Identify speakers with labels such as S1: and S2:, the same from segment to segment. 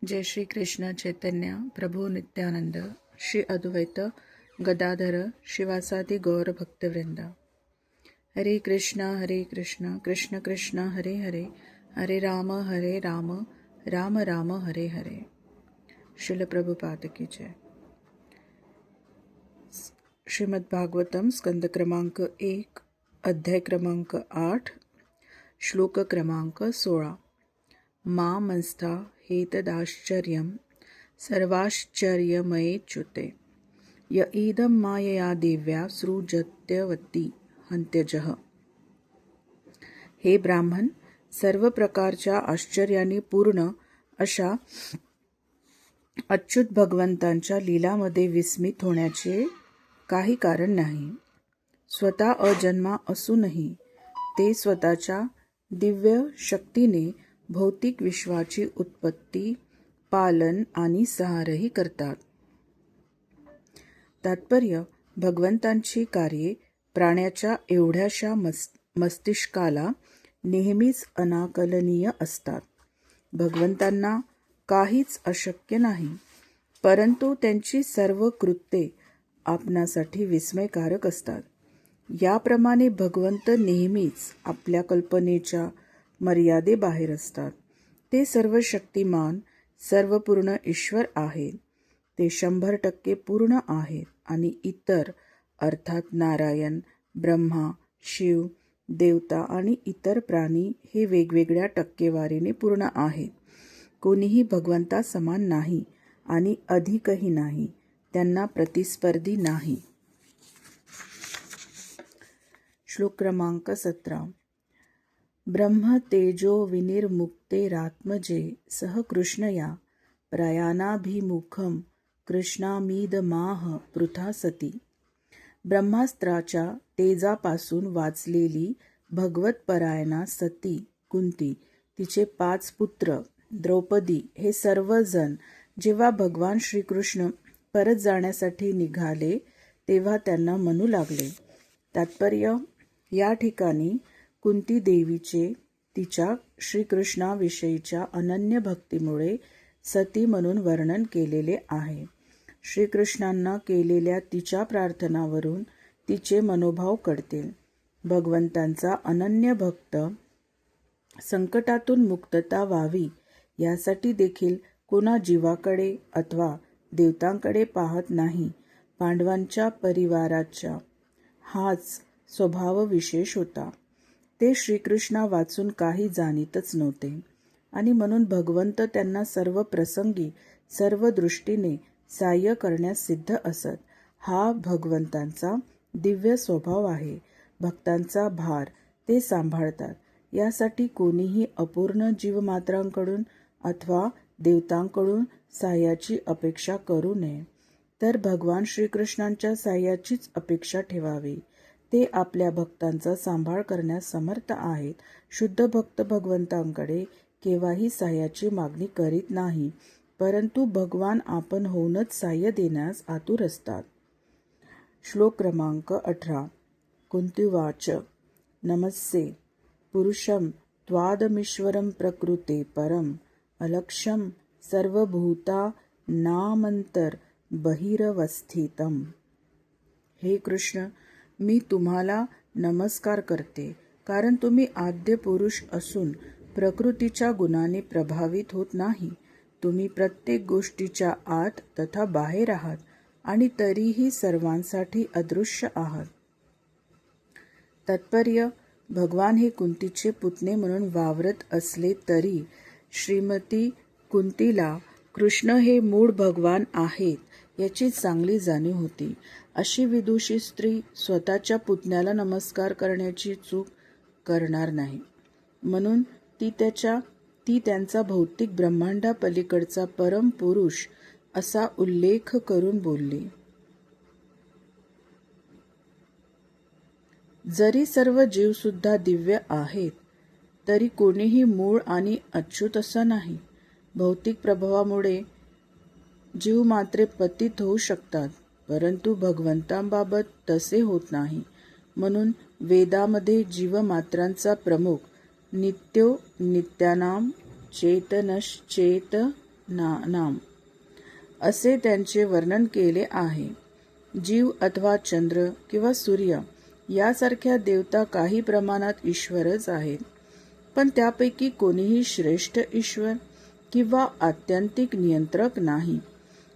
S1: जय श्री कृष्ण चैतन्य प्रभु नित्यानंद श्री अद्वैत गदाधर शिवासादि गौर भक्तवृंद। हरे कृष्ण कृष्ण कृष्ण हरे हरे, हरे राम राम राम हरे हरे। श्रील प्रभुपाद की जय। श्रीमद् भागवतम स्कंद क्रमांक 1 अध्याय क्रमांक 8 श्लोक क्रमांक 16। मामंस्था हेतदाश्चर्यं सर्वाश्चर्यमयेच्युते य इदं मायया देव्या सृजत्यवती हंत्यजः। हे ब्राह्मण, सर्व प्रकारच्या आश्चर्याने पूर्ण अशा अच्युत भगवंतांच्या लीलामध्ये विस्मित होण्याचे काही कारण नाही। स्वतः अजन्मा असूनही ते स्वतःच्या दिव्य शक्तीने भौतिक विश्वाची उत्पत्ती, पालन आणि संहारही करतात। तात्पर्य, भगवंतांची कार्ये प्राण्याच्या एवढ्याशा मस्तिष्काला नेहमीच अनाकलनीय असतात। भगवंतांना काहीच अशक्य नाही, परंतु त्यांची सर्व कृत्ये आपणासाठी विस्मयकारक असतात। याप्रमाणे भगवंत नेहमीच आपल्या कल्पनेच्या मर्यादेबाहेर असतात। ते सर्व शक्तिमान, सर्वपूर्ण ईश्वर आहेत। ते 100% पूर्ण आहेत आणि इतर अर्थात नारायण, ब्रह्मा, शिव, देवता आणि इतर प्राणी हे वेगवेगळ्या टक्केवारीने पूर्ण आहेत। कोणीही भगवंता समान नाही आणि अधिकही नाही, त्यांना प्रतिस्पर्धी नाही। श्लोक क्रमांक 17। ब्रह्म तेजो विनिर्मुक्तेरात्मजे सह कृष्णया प्रयाणाभिमुखं कृष्णामीदमाह पृथा सती। ब्रह्मास्त्राच्या तेजापासून वाचलेली भगवतपरायणा सती कुंती, तिचे 5 पुत्र, द्रौपदी हे सर्वजण जेव्हा भगवान श्रीकृष्ण परत जाण्यासाठी निघाले तेव्हा त्यांना म्हणू लागले। तात्पर्य, या ठिकाणी कुंती देवीचे तिच्या श्रीकृष्णाविषयीच्या अनन्य भक्तीमुळे सती म्हणून वर्णन केलेले आहे। श्रीकृष्णांना केलेल्या तिच्या प्रार्थनावरून तिचे मनोभाव कळतील। भगवंतांचा अनन्य भक्त संकटातून मुक्तता व्हावी यासाठी देखील कोणा जीवाकडे अथवा देवतांकडे पाहत नाही। पांडवांच्या परिवाराचा हाच स्वभाव विशेष होता। ते श्रीकृष्णा वाचून काही जाणीतच नव्हते आणि म्हणून भगवंत त्यांना सर्व प्रसंगी सर्व दृष्टीने सहाय्य करण्यास सिद्ध असत। हा भगवंतांचा दिव्य स्वभाव आहे। भक्तांचा भार ते सांभाळतात। यासाठी कोणीही अपूर्ण जीवमात्रांकडून अथवा देवतांकडून सहाय्याची अपेक्षा करू नये, तर भगवान श्रीकृष्णांच्या सहाय्याचीच अपेक्षा ठेवावी। ते आपल्या भक्तांचा सांभाळ करण्यास समर्थ आहेत। शुद्ध भक्त भगवंतांकडे केव्हाही सहाय्याची मागणी करीत नाही, परंतु भगवान आपण होऊनच सहाय्य देण्यास आतुर असतात। श्लोक क्रमांक 18। कुंतीवाच नमस्ते पुरुषं त्वादमीश्वरं प्रकृते परम अलक्ष्यं सर्वभूतानामंतर बहिरवस्थितम्। हे कृष्ण, मी तुम्हाला नमस्कार करते, कारण तुम्ही आद्य पुरुष असून प्रकृतीच्या गुणाने प्रभावित होत नाही। तुम्ही प्रत्येक गोष्टीच्या आत तथा बाहेर आहात आणि तरीही सर्वांसाठी अदृश्य आहात। तात्पर्य, भगवान हे कुंतीचे पुतणे म्हणून वावरत असले तरी श्रीमती कुंतीला कृष्ण हे मूळ भगवान आहेत याची चांगली जाणीव होती। अशी विदुषी स्त्री स्वतःच्या पुतण्याला नमस्कार करण्याची चूक करणार नाही, म्हणून ती त्यांचा भौतिक ब्रह्मांडापलीकडचा परम पुरुष असा उल्लेख करून बोलली। जरी सर्व जीवसुद्धा दिव्य आहेत, तरी कोणीही मूळ आणि अच्युत असा नाही। भौतिक प्रभावामुळे जीव मात्रे पतित होऊ शकतात, परंतु भगवंतांबाबत तसे होत नाही। म्हणून वेदामध्ये जीवमात्रांचा प्रमुख नित्यो नित्यानां चेतनश्चेत नाम असे त्यांचे वर्णन केले आहे. जीव अथवा चंद्र किंवा सूर्य यासारख्या देवता काही प्रमाणात ईश्वरच आहेत, पण त्यापैकी कोणीही श्रेष्ठ ईश्वर किंवा आत्यंतिक नियंत्रक नाही.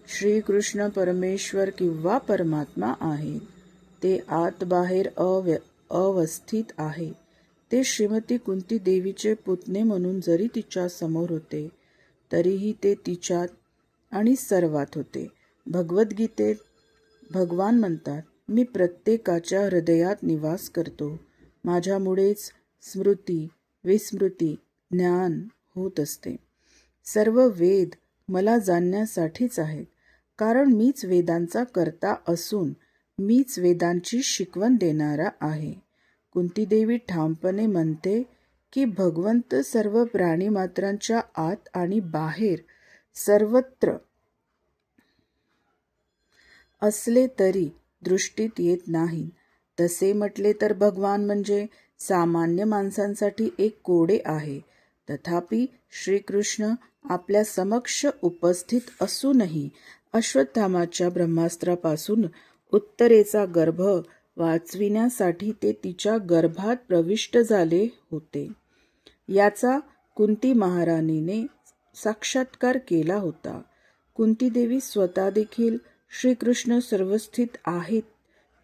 S1: श्रीकृष्ण परमेश्वर किंवा परमात्मा आहेत. ते आत बाहेर अवस्थित आहे. ते श्रीमती कुंती देवीचे पुतणे म्हणून जरी तिच्या समोर होते तरीही ते तिच्यात आणि सर्वात होते. भगवद्गीतेत भगवान म्हणतात, मी प्रत्येकाच्या हृदयात निवास करतो. माझ्यामुळेच स्मृती विस्मृती ज्ञान होत असते. सर्व वेद मला जाणण्यासाठीच आहेत, कारण मीच वेदांचा कर्ता असून मीच वेदांची शिकवण देणारा आहे. कुंतीदेवी ठामपणे म्हणते की भगवंत सर्व प्राणीमात्रांच्या आत आणि बाहेर सर्वत्र असले तरी दृष्टीत येत नाहीत. तसे म्हटले तर भगवान म्हणजे सामान्य माणसांसाठी एक कोडे आहे. तथापि श्रीकृष्ण आपल्या समक्ष उपस्थित असूनही अश्वत्थामाच्या ब्रह्मास्त्रापासून उत्तरेचा गर्भ वाचविण्यासाठी ते तिच्या गर्भात प्रविष्ट झाले होते. याचा कुंती महाराणीने साक्षात्कार केला होता. कुंतीदेवी स्वतः देखील श्रीकृष्ण सर्वस्थित आहेत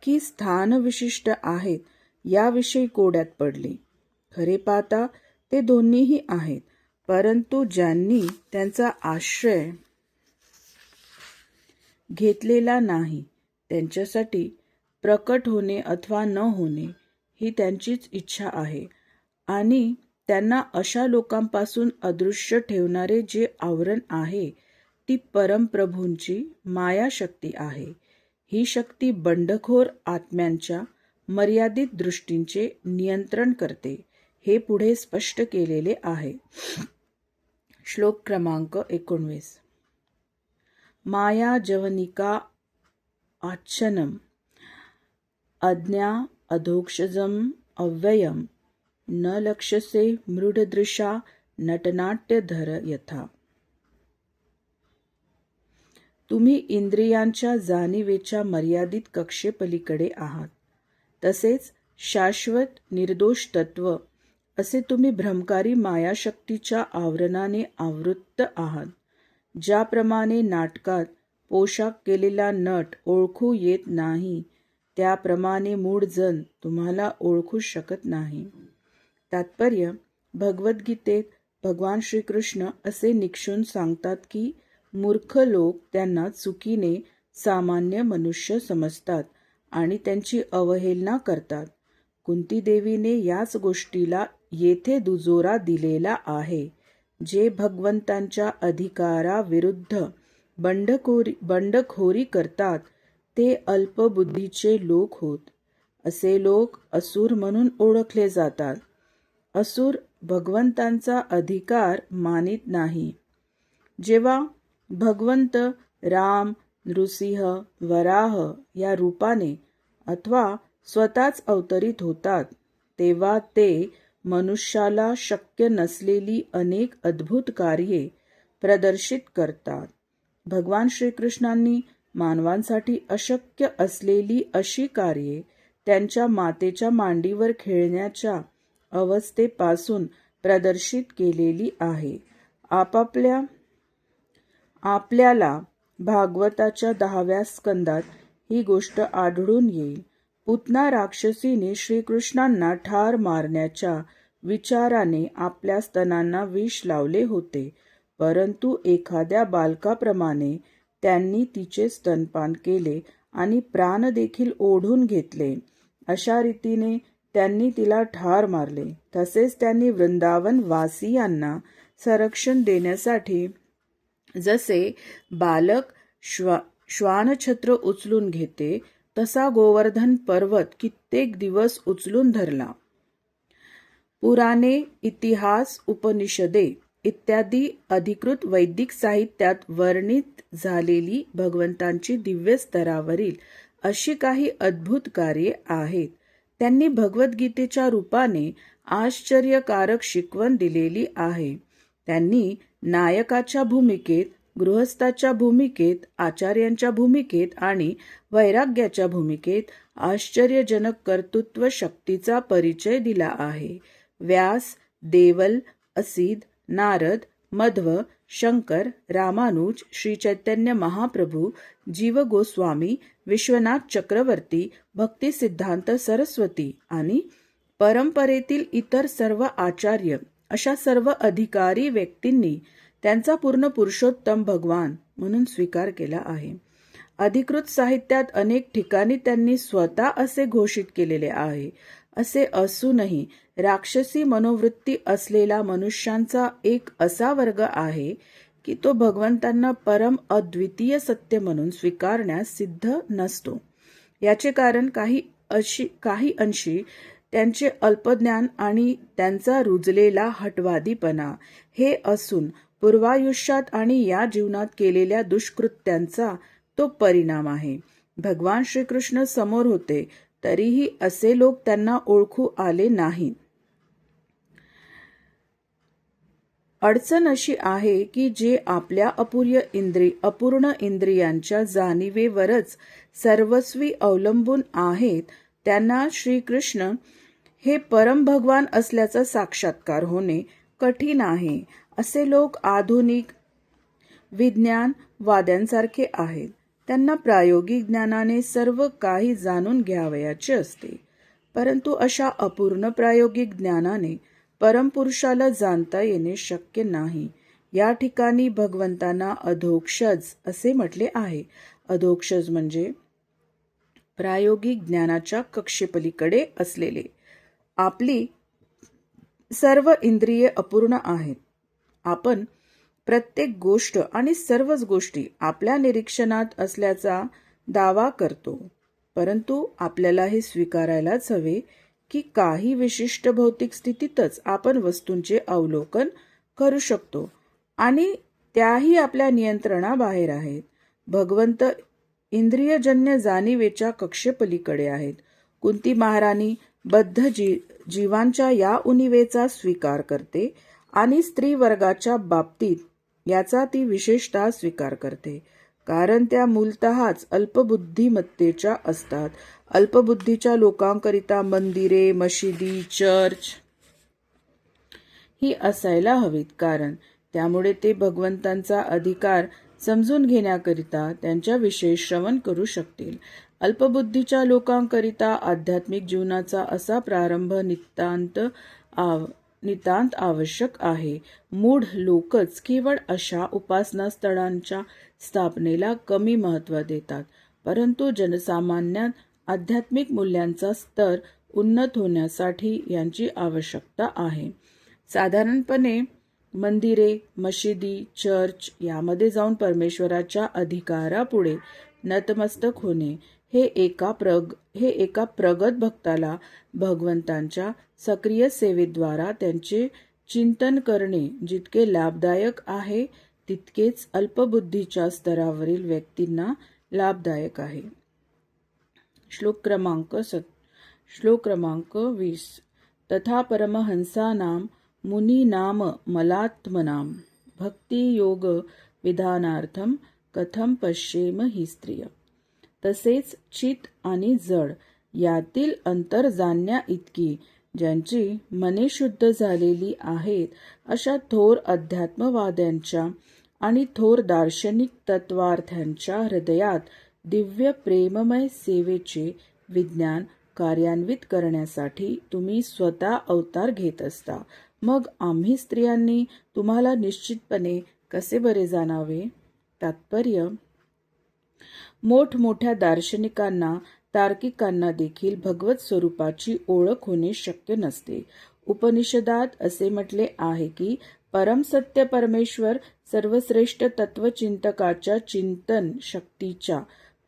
S1: की स्थानविशिष्ट आहेत याविषयी कोड्यात पडली. खरे पाहता ते दोन्हीही आहेत, परंतु ज्यांनी त्यांचा आश्रय घेतलेला नाही त्यांच्यासाठी प्रकट होणे अथवा न होणे ही त्यांचीच इच्छा आहे, आणि त्यांना अशा लोकांपासून अदृश्य ठेवणारे जे आवरण आहे ती परमप्रभूंची मायाशक्ती आहे. ही शक्ती बंडखोर आत्म्यांच्या मर्यादित दृष्टींचे नियंत्रण करते, हे पुढे स्पष्ट केलेले आहे. श्लोक क्रमांक 19. माया जवनिका आच्छनम अज्ञा अधोक्षजम अव्ययम न लक्ष्यसे मृडदृशा नटनाट्यधर यथा. तुम्ही इंद्रियांच्या जाणीवेच्या मर्यादित कक्षेपलीकडे आहात. तसेच शाश्वत निर्दोष तत्व असे तुम्ही भ्रमकारी मायाशक्तीच्या आवरणाने आवृत्त आहात. ज्याप्रमाणे नाटकात पोशाख केलेला नट ओळखू येत नाही, त्याप्रमाणे मूढ जन तुम्हाला ओळखू शकत नाही. तात्पर्य: भगवद्गीतेत भगवान श्रीकृष्ण असे निक्षून सांगतात की मूर्ख लोक त्यांना चुकीने सामान्य मनुष्य समजतात आणि त्यांची अवहेलना करतात. कुंतीदेवीने याच गोष्टीला येथे दुजोरा दिलेला आहे. जे भगवंतांच्या अधिकाराविरुद्ध बंडखोरी करतात ते अल्पबुद्धीचे लोक होत. असे लोक असुर म्हणून ओळखले जातात. असुर भगवंतांचा अधिकार मानित नाही. जेव्हा भगवंत राम, नृसिंह, वराह या रूपाने अथवा स्वतःच अवतरित होतात, तेव्हा ते मनुष्याला शक्य नसलेली अनेक अद्भुत कार्ये प्रदर्शित करतात. भगवान श्रीकृष्णांनी मानवांसाठी अशक्य असलेली अशी कार्ये त्यांच्या मातेच्या मांडीवर खेळण्याच्या अवस्थेपासून प्रदर्शित केलेली आहे. आपल्याला भागवताच्या 10व्या स्कंदात ही गोष्ट आढळून येईल. पूतना राक्षसीने श्रीकृष्णांना ठार मारण्याच्या विचाराने आपल्या स्तनांना विष लावले होते, परंतु एखाद्या बालकाप्रमाणे त्यांनी तिचे स्तनपान केले आणि प्राण देखील ओढून घेतले. अशा रीतीने त्यांनी तिला ठार मारले. तसेच त्यांनी वृंदावन वासियांना संरक्षण देण्यासाठी जसे बालक श्वानछत्र उचलून घेते तसा गोवर्धन पर्वत कित्येक दिवस उचलून धरला. पुराणे, इतिहास, उपनिषदे इत्यादी अधिकृत वैदिक साहित्यात वर्णित झालेली भगवंतांची दिव्य स्तरावरील अशी काही अद्भुत कार्ये आहेत. त्यांनी भगवद्गीतेच्या रूपाने आश्चर्यकारक शिकवण दिलेली आहे. त्यांनी नायकाच्या भूमिकेत गृहस्थाच्या भूमिकेत, आचार्यांच्या भूमिकेत आणि वैराग्याच्या भूमिकेत आश्चर्यजनक कर्तृत्व शक्तीचा परिचय दिला आहे. व्यास, देवल, असित, नारद, मध्व, शंकर, रामानुज, श्री चैतन्य महाप्रभू, जीव गोस्वामी, विश्वनाथ चक्रवर्ती, भक्तिसिद्धांत सरस्वती आणि परंपरेतील इतर सर्व आचार्य अशा सर्व अधिकारी व्यक्तींनी त्यांचा पूर्ण पुरुषोत्तम भगवान म्हणून स्वीकार केला आहे. अधिकृत साहित्यात अनेक ठिकाणी त्यांनी स्वतः असे घोषित केलेले आहे. असे असूनही राक्षसी मनोवृत्ती असलेला मनुष्यांचा एक असा वर्ग आहे की तो भगवंतांना परम अद्वितीय सत्य म्हणून स्वीकारण्यास सिद्ध नसतो. याचे कारण काही अंशी त्यांचे अल्पज्ञान आणि त्यांचा रुजलेला हटवादीपणा हे असून पूर्वायुष्यात आणि या जीवनात केलेल्या दुष्कृत्यांचा तो परिणाम आहे. भगवान श्रीकृष्ण समोर होते तरीही असे लोक त्यांना ओळखू आले नाहीत. अडचण अशी आहे की जे आपल्या अपूर्ण इंद्रियांच्या जाणीवेवरच सर्वस्वी अवलंबून आहेत त्यांना श्रीकृष्ण हे परम भगवान असल्याचा साक्षात्कार होणे कठीण आहे. असे लोक आधुनिक विज्ञानवाद्यांसारखे आहेत. त्यांना प्रायोगिक ज्ञानाने सर्व काही जाणून घ्यावयाचे असते, परंतु अशा अपूर्ण प्रायोगिक ज्ञानाने परमपुरुषाला जाणता येणे शक्य नाही. या ठिकाणी भगवंतांना अधोक्षज असे म्हटले आहे. अधोक्षज म्हणजे प्रायोगिक ज्ञानाच्या कक्षेपलीकडे असलेले. आपली सर्व इंद्रिये अपूर्ण आहेत. आपण प्रत्येक गोष्ट आणि सर्वच गोष्टी आपल्या निरीक्षणात असल्याचा दावा करतो, परंतु आपल्याला हे स्वीकारायलाच हवे की काही विशिष्ट भौतिक स्थितीतच आपण वस्तूंचे अवलोकन करू शकतो आणि त्याही आपल्या नियंत्रणाबाहेर आहेत. भगवंत इंद्रियजन्य जाणीवेच्या कक्षेपलीकडे आहेत. कुंती महाराणी बद्ध जीवांच्या या उणिवेचा स्वीकार करते आणि स्त्री वर्गाच्या बाबतीत याचा ती विशेषतः स्वीकार करते, कारण त्या मूलतःच अल्पबुद्धिमत्तेच्या असतात. अल्पबुद्धीच्या लोकांकरिता मंदिरे, मशिदी, चर्च ही असायला हवीत, कारण त्यामुळे ते भगवंतांचा अधिकार समजून घेण्याकरिता त्यांच्याविषयी श्रवण करू शकतील. अल्पबुद्धीच्या लोकांकरिता आध्यात्मिक जीवनाचा असा प्रारंभ नितांत आवश्यक आहे. मूढ लोकच केवळ अशा उपासना स्थळांच्या स्थापनेला कमी महत्त्व देतात, परंतु जनसामान्यात आध्यात्मिक मूल्यांचा स्तर उन्नत होण्यासाठी यांची आवश्यकता आहे. साधारणपणे मंदिरे, मशिदी, चर्च यामध्ये जाऊन परमेश्वराच्या अधिकारापुढे नतमस्तक होणे हे एका प्रगत भक्ताला भगवंतांच्या सक्रिय सेवेद्वारा त्यांचे चिंतन करणे जितके लाभदायक आहे तितकेच अल्पबुद्धीच्या स्तरावरील व्यक्तींना लाभदायक आहे. श्लोक क्रमांक 20. तथा परमहंसानां मुनीनाम मलात्मनां भक्तियोग विधानार्थम कथम पश्येम ही स्त्रिय. तसेच चित आणि जड यातील अंतर जाणण्या इतकी ज्यांची मने शुद्ध झालेली आहेत अशा थोर अध्यात्मवाद्यांच्या आणि थोर दार्शनिक तत्वार्थ्यांच्या हृदयात दिव्य प्रेममय सेवेचे विज्ञान कार्यान्वित करण्यासाठी तुम्ही स्वतः अवतार घेत असता. मग आम्ही स्त्रियांनी तुम्हाला निश्चितपणे कसे बरे जाणावे? तात्पर्य: मोठमोठ्या दार्शनिकांना, तार्किकांना देखील भगवत स्वरूपाची ओळख होणे शक्य नसते. उपनिषदात असे म्हटले आहे की परमसत्य परमेश्वर सर्वश्रेष्ठ तत्वचिंतकाच्या चिंतन शक्तीच्या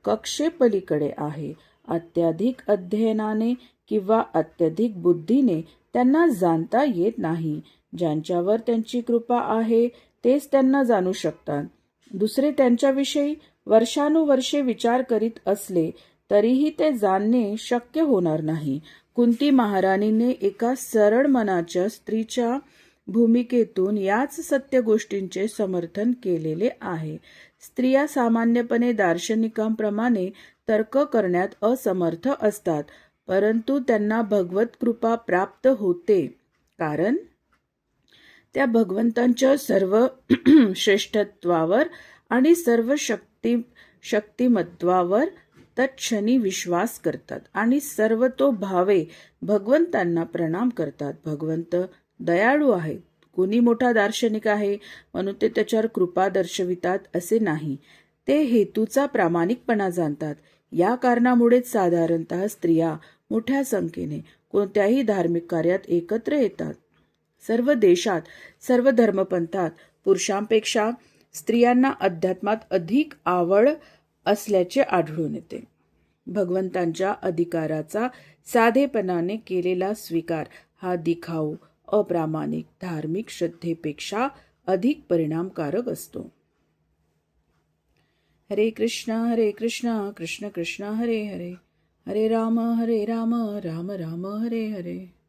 S1: कक्षेपलीकडे आहे. अत्याधिक अध्ययनाने किंवा अत्यधिक बुद्धीने त्यांना जाणता येत नाही. ज्यांच्यावर त्यांची कृपा आहे तेच त्यांना जाणू शकतात. दुसरे त्यांच्याविषयी वर्षानुवर्षे विचार करीत असले तरीही ते जाणणे शक्य होणार नाही. कुंती महाराणीने एका सरळ मनाच्या स्त्रीच्या भूमिकेतून याच सत्य गोष्टींचे समर्थन केलेले आहे. स्त्रिया सामान्यपणे दार्शनिकांप्रमाणे तर्क करण्यात असमर्थ असतात, परंतु त्यांना भगवत कृपा प्राप्त होते, कारण त्या भगवंतांच्या सर्व श्रेष्ठत्वावर आणि सर्व शक्तिमत्वावर तत्क्षणी विश्वास करतात आणि सर्वतोभावे भगवंतांना प्रणाम करतात. भगवंत दयाळू आहेत. कुणी मोठा दार्शनिक आहे म्हणून ते त्याच्यावर कृपा दर्शवितात असे नाही. ते हेतूचा प्रामाणिकपणा जाणतात. या कारणामुळेच साधारणतः स्त्रिया मोठ्या संख्येने कोणत्याही धार्मिक कार्यात एकत्र येतात. सर्व देशात, सर्व धर्मपंथात पुरुषांपेक्षा स्त्रियांना अध्यात्मात अधिक आवड असल्याचे आढळून येते. भगवंतांच्या अधिकाराचा साधेपणाने केलेला स्वीकार हा दिखाऊ, अप्रामाणिक धार्मिक श्रद्धेपेक्षा अधिक परिणामकारक असतो. हरे कृष्ण कृष्ण कृष्ण हरे हरे, हरे राम राम राम हरे हरे.